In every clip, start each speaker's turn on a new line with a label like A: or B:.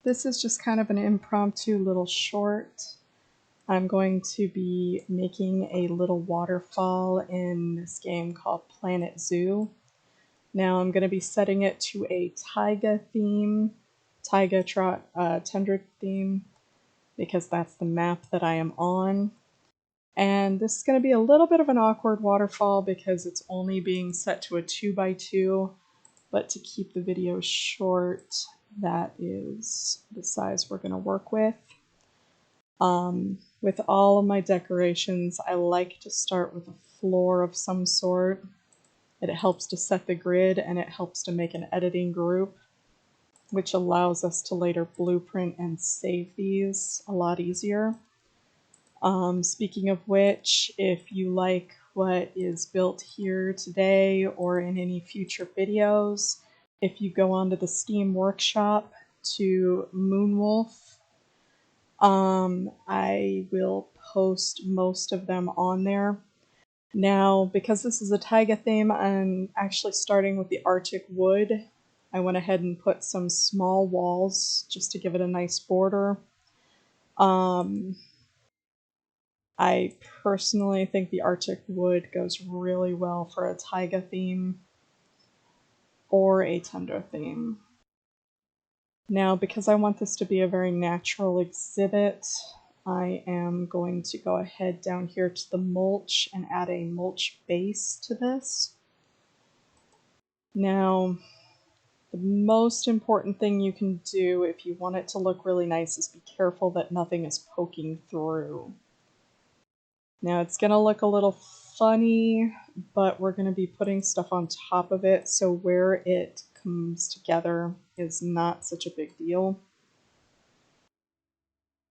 A: This is just kind of an impromptu little short. I'm going to be making a little waterfall in this game called Planet Zoo. Now I'm going to be setting it to a Taiga theme, Tundra theme, because that's the map that I am on. And this is going to be a little bit of an awkward waterfall because it's only being set to a 2x2, but to keep the video short, that is the size we're going to work with. With all of my decorations, I like to start with a floor of some sort. It helps to set the grid and it helps to make an editing group, which allows us to later blueprint and save these a lot easier. Speaking of which, if you like what is built here today or in any future videos, if you go onto the Steam Workshop to Moonwolf, I will post most of them on there. Now, because this is a Taiga theme, I'm actually starting with the Arctic wood. I went ahead and put some small walls just to give it a nice border. I personally think the Arctic wood goes really well for a Taiga theme or a Tundra theme. Now, because I want this to be a very natural exhibit, I am going to go ahead down here to the mulch and add a mulch base to this. Now, the most important thing you can do if you want it to look really nice is be careful that nothing is poking through. Now, it's going to look a little funny, but we're going to be putting stuff on top of it, so where it comes together is not such a big deal,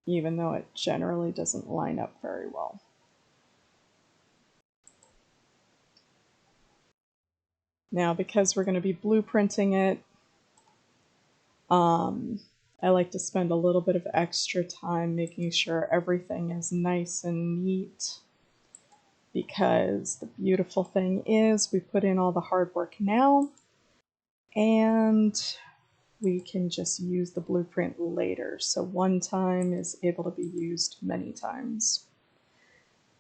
A: even though it generally doesn't line up very well. Now, because we're going to be blueprinting it, I like to spend a little bit of extra time making sure everything is nice and neat, because the beautiful thing is we put in all the hard work now, and we can just use the blueprint later. So one time is able to be used many times.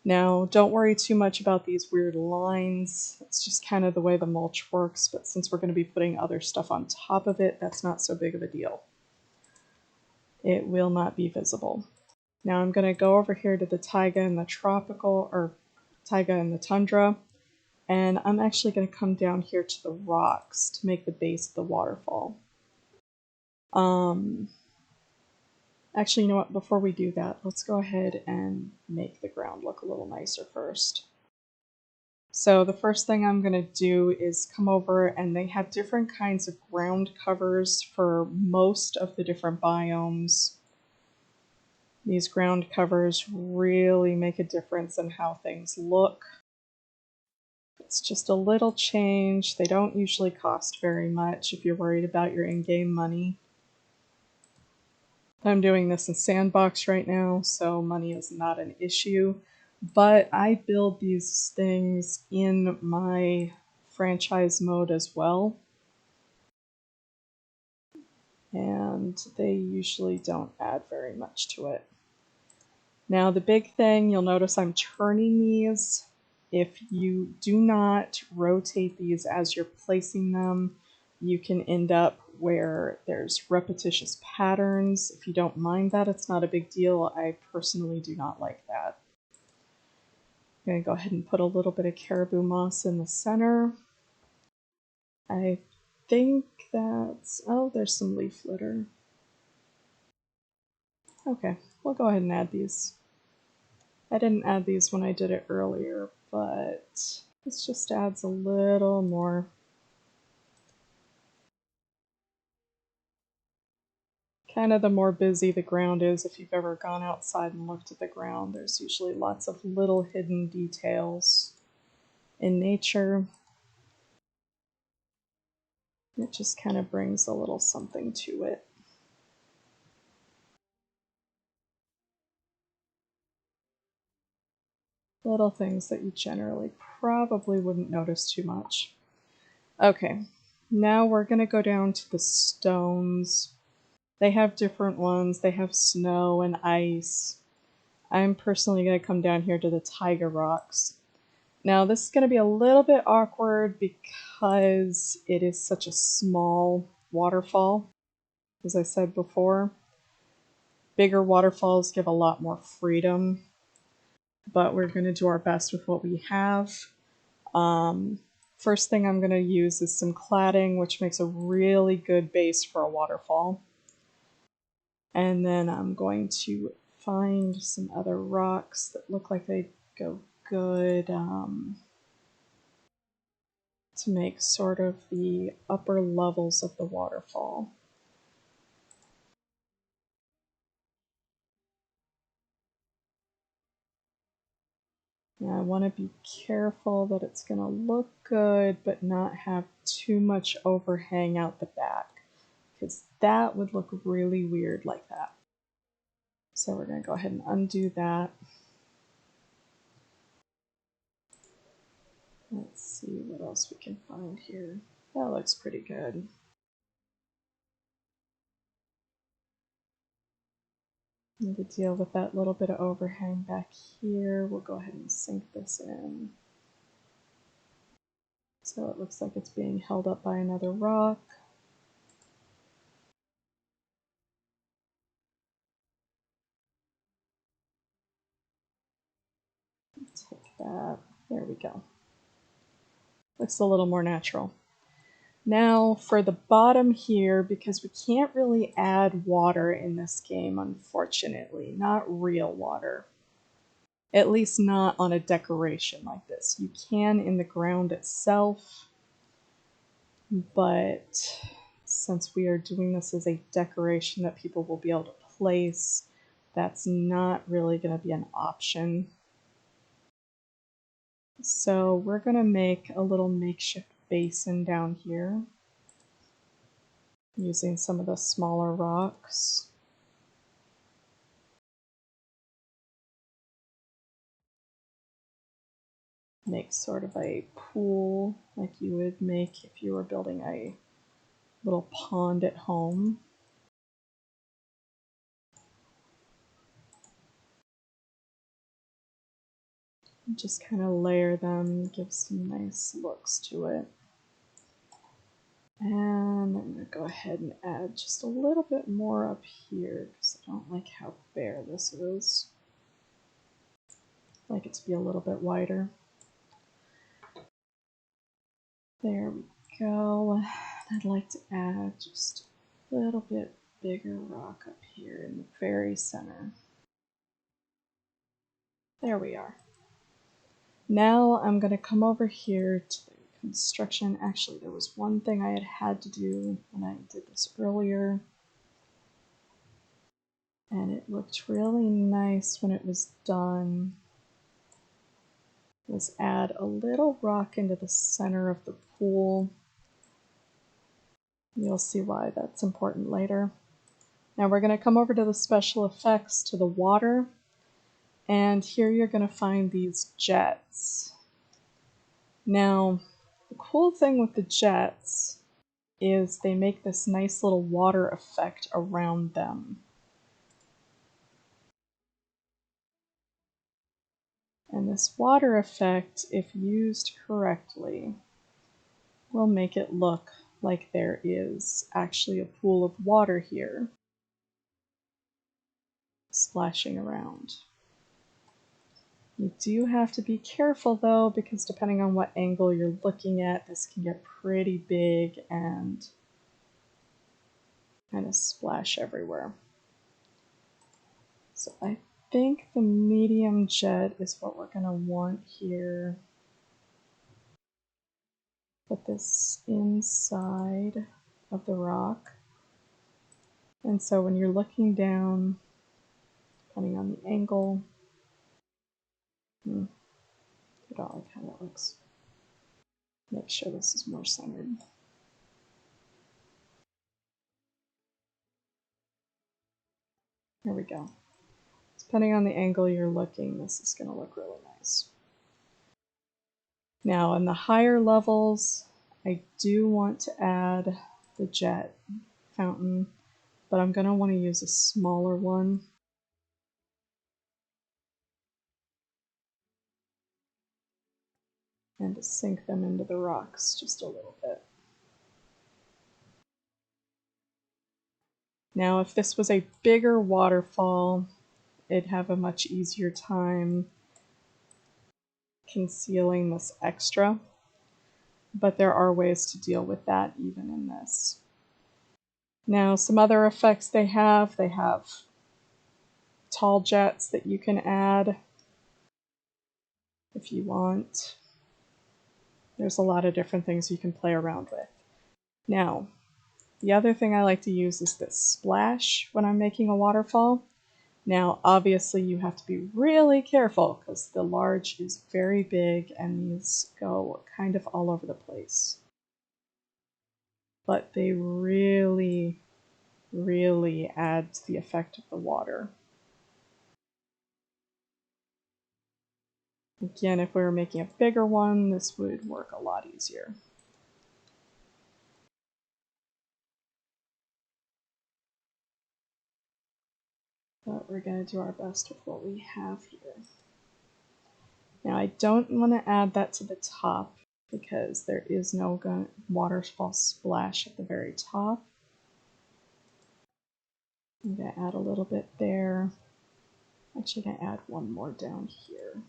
A: Now, don't worry too much about these weird lines. It's just kind of the way the mulch works, but since we're going to be putting other stuff on top of it, that's not so big of a deal. It will not be visible. Now I'm going to go over here to the Taiga and the tropical, or Taiga and the tundra, and I'm actually going to come down here to the rocks to make the base of the waterfall. Actually, you know what, before we do that, let's go ahead and make the ground look a little nicer first. So the first thing I'm going to do is come over, and they have different kinds of ground covers for most of the different biomes. These ground covers really make a difference in how things look. It's just a little change. They don't usually cost very much if you're worried about your in-game money. I'm doing this in Sandbox right now, so money is not an issue. But I build these things in my franchise mode as well. And they usually don't add very much to it. Now the big thing, you'll notice I'm turning these. If you do not rotate these as you're placing them, you can end up where there's repetitious patterns. If you don't mind that, it's not a big deal. I personally do not like that. I'm going to go ahead and put a little bit of caribou moss in the center. I think that's... oh, there's some leaf litter. Okay, we'll go ahead and add these. I didn't add these when I did it earlier, but this just adds a little more. Kind of the more busy the ground is, if you've ever gone outside and looked at the ground, there's usually lots of little hidden details in nature. It just kind of brings a little something to it. Little things that you generally probably wouldn't notice too much. Okay, now we're going to go down to the stones. They have different ones. They have snow and ice. I'm personally going to come down here to the Taiga rocks. Now this is going to be a little bit awkward because it is such a small waterfall. As I said before, bigger waterfalls give a lot more freedom, but we're going to do our best with what we have. First thing I'm going to use is some cladding, which makes a really good base for a waterfall. And then I'm going to find some other rocks that look like they go good to make sort of the upper levels of the waterfall. Now I want to be careful that it's going to look good but not have too much overhang out the back, because that would look really weird like that. So we're going to go ahead and undo that. Let's see what else we can find here. That looks pretty good. Need to deal with that little bit of overhang back here. We'll go ahead and sink this in. So it looks like it's being held up by another rock. Take that. There we go. Looks a little more natural. Now for the bottom here, because we can't really add water in this game, unfortunately. Not real water. At least not on a decoration like this. You can in the ground itself, but since we are doing this as a decoration that people will be able to place, that's not really going to be an option. So we're going to make a little makeshift basin down here using some of the smaller rocks. Make sort of a pool like you would make if you were building a little pond at home. Just kind of layer them, give some nice looks to it. And I'm going to go ahead and add just a little bit more up here because I don't like how bare this is. I'd like it to be a little bit wider. There we go. I'd like to add just a little bit bigger rock up here in the very center. There we are. Now I'm going to come over here to the construction. Actually, there was one thing I had to do when I did this earlier. And it looked really nice when it was done. Was add a little rock into the center of the pool. You'll see why that's important later. Now we're going to come over to the special effects, to the water, and here you're going to find these jets. Now, the cool thing with the jets is they make this nice little water effect around them. And this water effect, if used correctly, will make it look like there is actually a pool of water here splashing around. You do have to be careful though, because depending on what angle you're looking at, this can get pretty big and kind of splash everywhere. So I think the medium jet is what we're going to want here. Put this inside of the rock. And so when you're looking down, depending on the angle, I don't like how that looks. Make sure this is more centered. There we go. Depending on the angle you're looking, this is going to look really nice. Now, in the higher levels, I do want to add the jet fountain. but I'm going to want to use a smaller one. And to sink them into the rocks just a little bit. Now, if this was a bigger waterfall, it'd have a much easier time concealing this extra, but there are ways to deal with that even in this. Now, some other effects they have tall jets that you can add if you want. There's a lot of different things you can play around with. Now, the other thing I like to use is this splash when I'm making a waterfall. Now, obviously, you have to be really careful because the large is very big and these go kind of all over the place. But they really, really add to the effect of the water. Again, if we were making a bigger one, this would work a lot easier. But we're going to do our best with what we have here. Now, I don't want to add that to the top because there is no waterfall splash at the very top. I'm going to add a little bit there. Actually, going to add one more down here.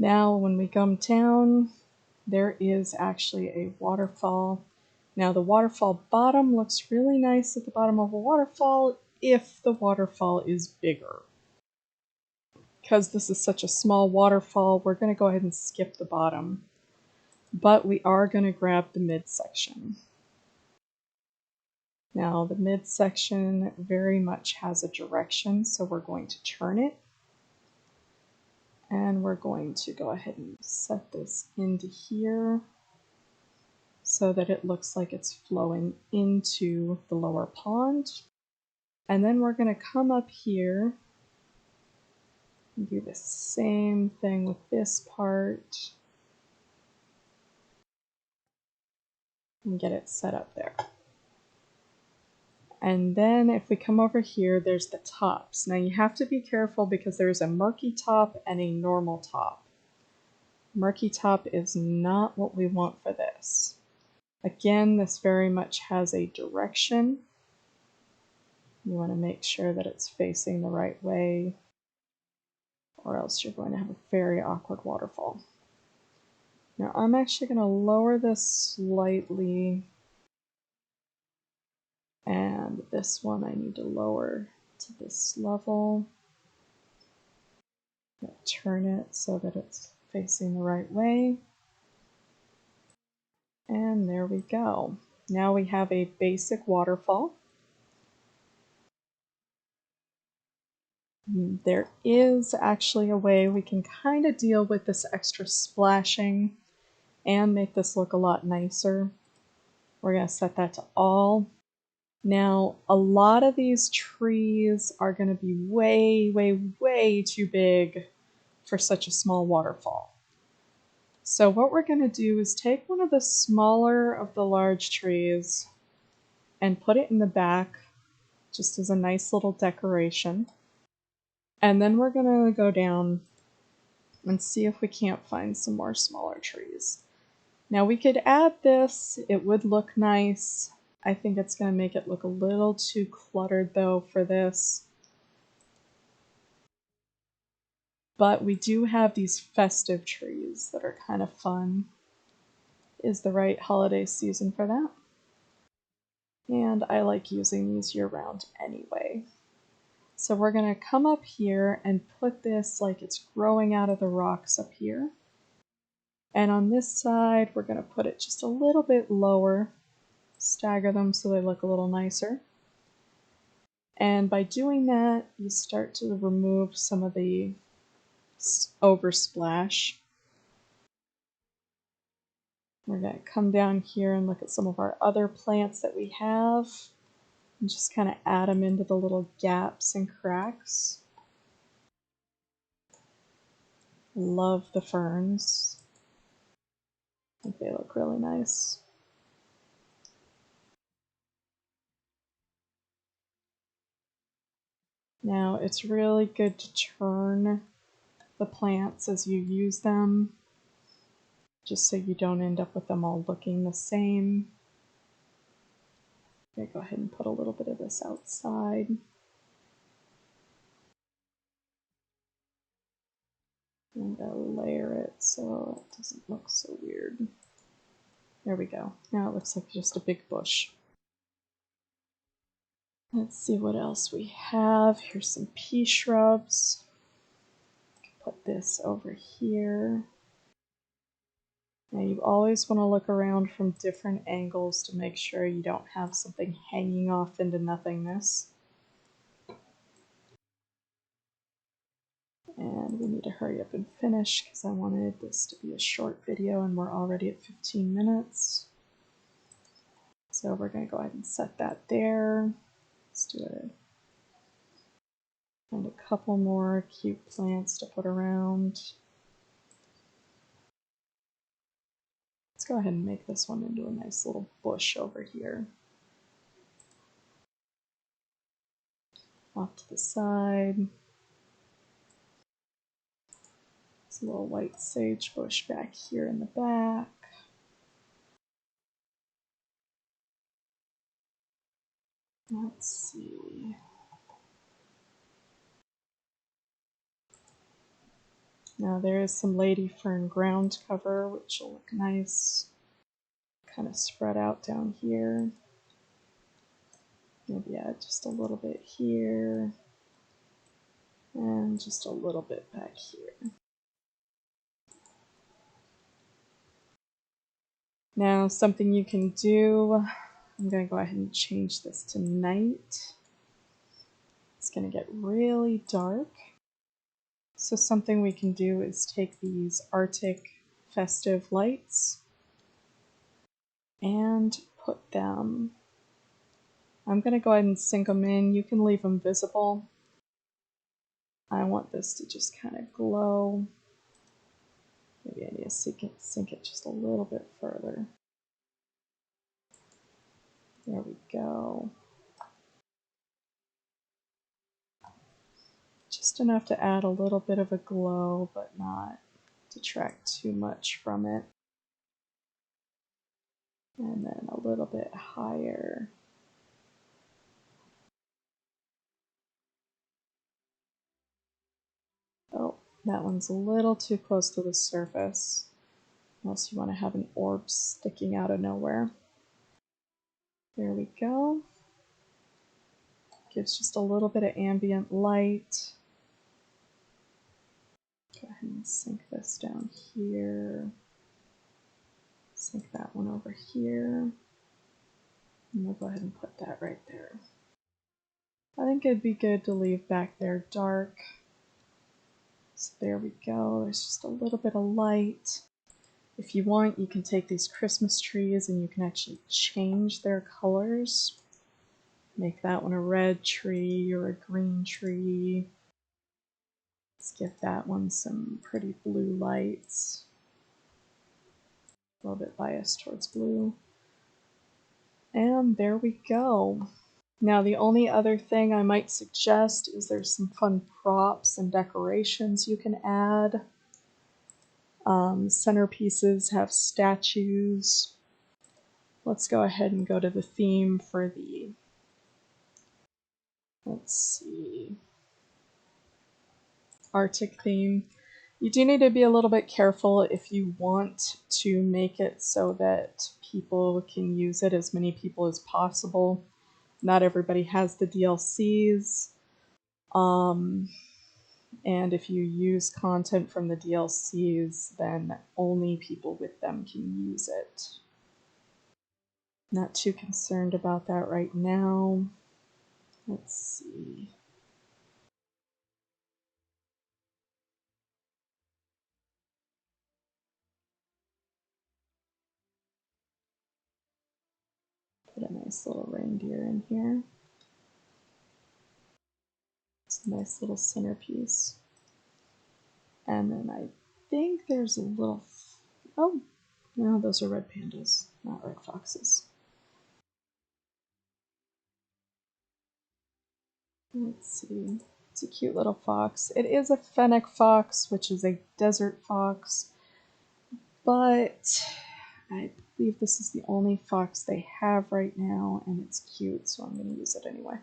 A: Now, when we come down, there is actually a waterfall. Now, the waterfall bottom looks really nice at the bottom of a waterfall if the waterfall is bigger. Because this is such a small waterfall, we're going to go ahead and skip the bottom. But we are going to grab the midsection. Now, the midsection very much has a direction, so we're going to turn it. And we're going to go ahead and set this into here so that it looks like it's flowing into the lower pond. And then we're going to come up here and do the same thing with this part and get it set up there. And then if we come over here, there's the tops. Now you have to be careful because there's a murky top and a normal top. Murky top is not what we want for this. Again, this very much has a direction. You want to make sure that it's facing the right way, or else you're going to have a very awkward waterfall. Now I'm actually going to lower this slightly, and this one I need to lower to this level. Turn it so that it's facing the right way. And there we go. Now we have a basic waterfall. There is actually a way we can kind of deal with this extra splashing and make this look a lot nicer. We're going to set that to all. Now, a lot of these trees are going to be way, way, way too big for such a small waterfall. So what we're going to do is take one of the smaller of the large trees and put it in the back just as a nice little decoration. And then we're going to go down and see if we can't find some more smaller trees. Now we could add this, it would look nice. I think it's going to make it look a little too cluttered though for this. But we do have these festive trees that are kind of fun. Is the right holiday season for that. And I like using these year-round anyway. So we're going to come up here and put this like it's growing out of the rocks up here. And on this side, we're going to put it just a little bit lower, stagger them so they look a little nicer. And by doing that, you start to remove some of the oversplash. We're going to come down here and look at some of our other plants that we have and just kind of add them into the little gaps and cracks. Love the ferns. I think they look really nice. Now it's really good to turn the plants as you use them, just so you don't end up with them all looking the same. I'm going to go ahead and put a little bit of this outside. I'm going to layer it so it doesn't look so weird. There we go. Now it looks like just a big bush. Let's see what else we have. Here's some pea shrubs. Put this over here. Now you always want to look around from different angles to make sure you don't have something hanging off into nothingness. And we need to hurry up and finish because I wanted this to be a short video and we're already at 15 minutes. So we're going to go ahead and set that there. Let's do it. Find a couple more cute plants to put around. Let's go ahead and make this one into a nice little bush over here. Off to the side. This little white sage bush back here in the back. Let's see. Now there is some lady fern ground cover, which will look nice. Kind of spread out down here. Maybe add just a little bit here. And just a little bit back here. Now something you can do, I'm going to go ahead and change this to night. It's going to get really dark. So something we can do is take these Arctic festive lights and put them, I'm going to go ahead and sink them in. You can leave them visible. I want this to just kind of glow. Maybe I need to sink it just a little bit further. There we go. Just enough to add a little bit of a glow, but not detract too much from it. And then a little bit higher. Oh, that one's a little too close to the surface. Unless you want to have an orb sticking out of nowhere. There we go. Gives just a little bit of ambient light. Go ahead and sink this down here. Sink that one over here. And we'll go ahead and put that right there. I think it'd be good to leave back there dark. So there we go. There's just a little bit of light. If you want, you can take these Christmas trees and you can actually change their colors. Make that one a red tree or a green tree. Let's give that one some pretty blue lights. A little bit biased towards blue. And there we go. Now the only other thing I might suggest is there's some fun props and decorations you can add. Centerpieces have statues. Let's go ahead and go to the theme for the, let's see, Arctic theme. You do need to be a little bit careful if you want to make it so that people can use it, as many people as possible. Not everybody has the DLCs. And if you use content from the DLCs, then only people with them can use it. Not too concerned about that right now. Let's see. Put a nice little reindeer in here. It's a nice little centerpiece. And then I think there's a little... Oh, no, those are red pandas, not red foxes. Let's see. It's a cute little fox. It is a fennec fox, which is a desert fox, but I believe this is the only fox they have right now, and it's cute, so I'm going to use it anyway.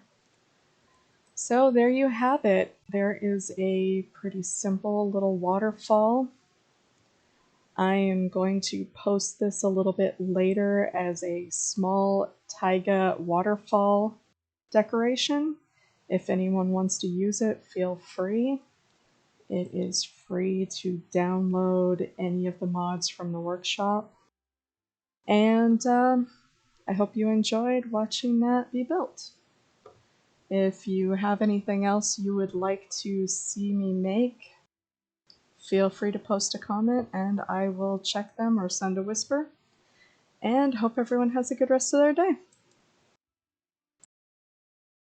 A: So there you have it. There is a pretty simple little waterfall. I am going to post this a little bit later as a small Taiga waterfall decoration. If anyone wants to use it, feel free. It is free to download any of the mods from the workshop. And I hope you enjoyed watching that be built. If you have anything else you would like to see me make, feel free to post a comment and I will check them or send a whisper. And hope everyone has a good rest of their day.